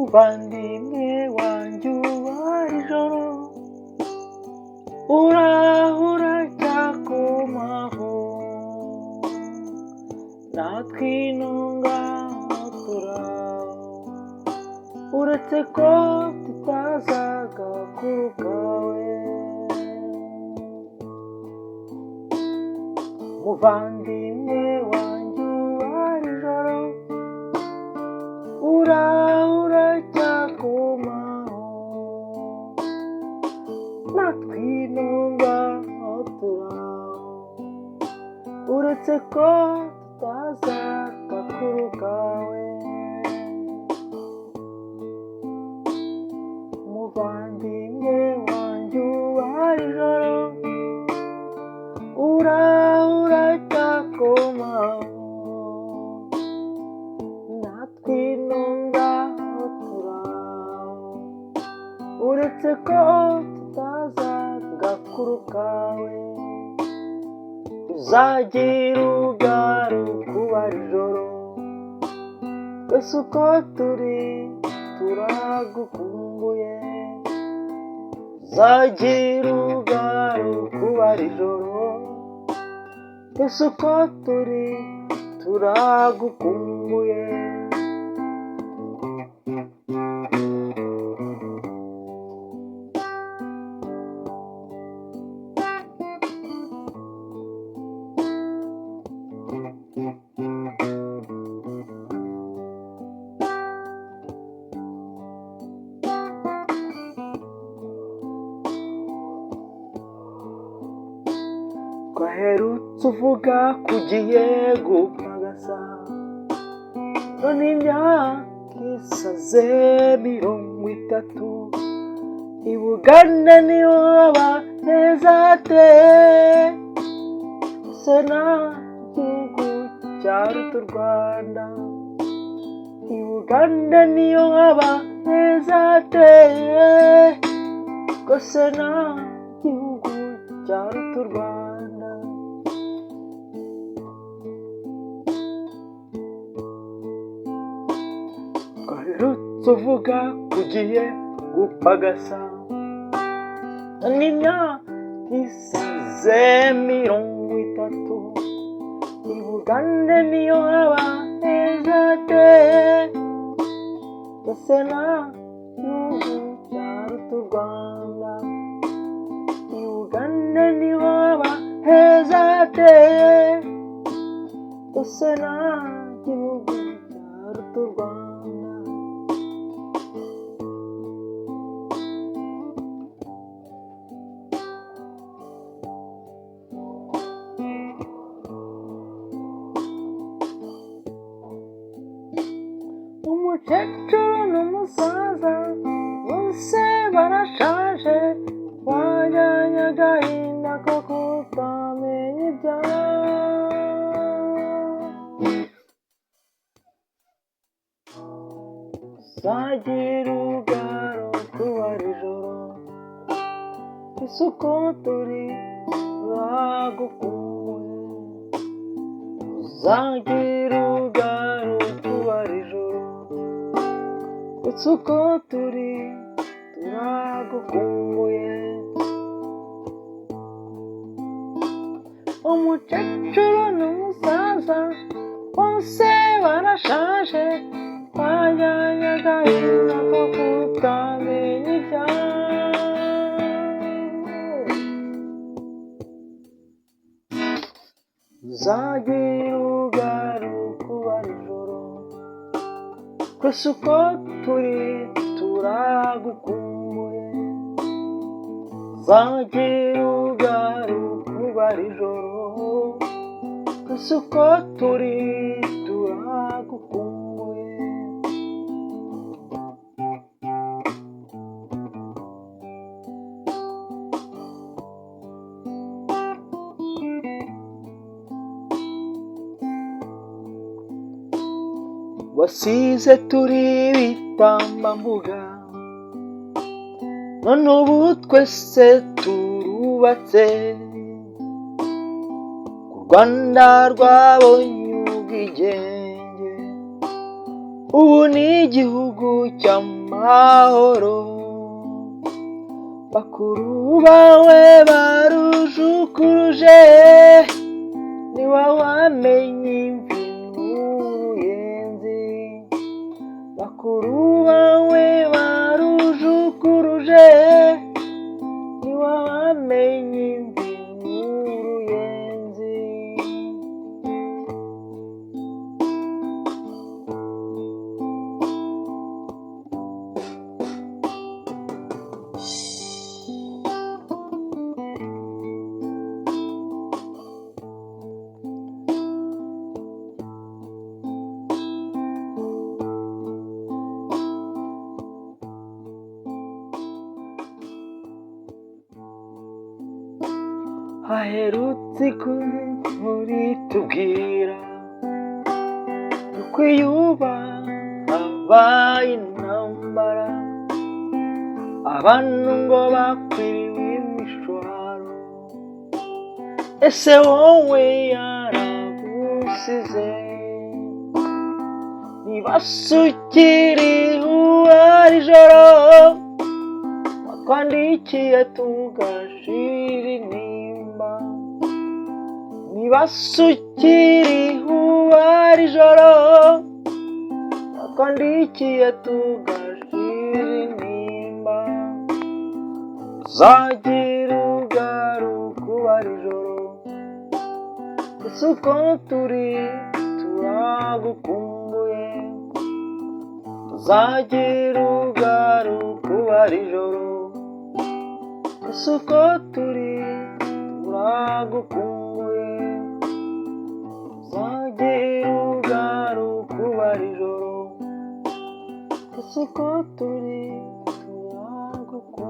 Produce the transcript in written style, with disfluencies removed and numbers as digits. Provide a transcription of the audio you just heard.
muvandimwe wanjye ubaye ijoro, urahura cyakomaho, natwe intunga turaho, uretse ko tutazaga kuri kawe. Muvandimwe wanjye ubaye ijoro, urahura cyakomaho, natwe intunga turaho, uretse ko tutazaga kuri kawe. Muvandimwe wanjye ubaye ijoro, urahura cyakomaho, natwe intunga turaho, uretse ko tutazaga kuri kawe. Uzagira ugaruka ubara ijoro, twese uko turi turagukumbuye. Uzagira ugaruka ubara ijoro, twese uko turi turagukumbuye. Twaherutse uvuga ko ugiye gupagasa, none imyaka isaze 30, i Buganda niho haba heza hate, ese nta gihugu cyaruta u Rwanda, i Buganda niho haba heza hate, ese nta gihugu cyaruta u Rwanda. Twaherutse uvuga ko ugiye gupagasa, none imyaka isaze 30, i Buganda niyo haba heza hate, ese nta gihugu cyaruta u Rwanda, i Buganda niho haba heza hate, ese nta gihugu cyaruta u Rwanda. Umukecuru n'umusaza bose barashaje, wajyanye agahinda ko kutamenya ibyawe. Uzagira ugaruka ubara ijoro, twese uko turi turagukumbuye. Uzagira ugaruka ubara ijoro, twese uko turi turagukumbuye. Umukecuru n'umusaza bose barashaje, bajyanye agahinda ko kutamenya ibyawe. Uzagira ugaruka ubara ijoro, twese uko turi turagukumbuye. Uzagira ugaruka ubara ijoro, twese uko turi turagukumbuye. Wasize turi ibitambambuga, none ubu twese turubatse, ku Rwanda rwabonye ubwigenge, ubu ni igihugu cy'amahoro. Bakuru bawe barujukuruje, ni wowe wamenye imvi n'uruyenzi. Bakuru bawe barujukuruje, ni wowe wamenye imvi n'uruyenzi. Haherutse inkuru itubwira yuko habaye intambara, abantu ngo bakwiriwe imishwaro. Ese wowe yaragusize? Ntibasukiriho ari ijoro, watwandikiye tugashira intimba. Ntibasukiriho ari ijoro, watwandikiye tugashira intimba. Uzagira ugaruka uba ari ijoro, ese uko turi turagukumbuye. Uzagira ugaruka uba ari ijoro, ese uko turi turagukumbuye. Uzagira ugaruka uba ari ijoro, ese uko turi turagukumbuye.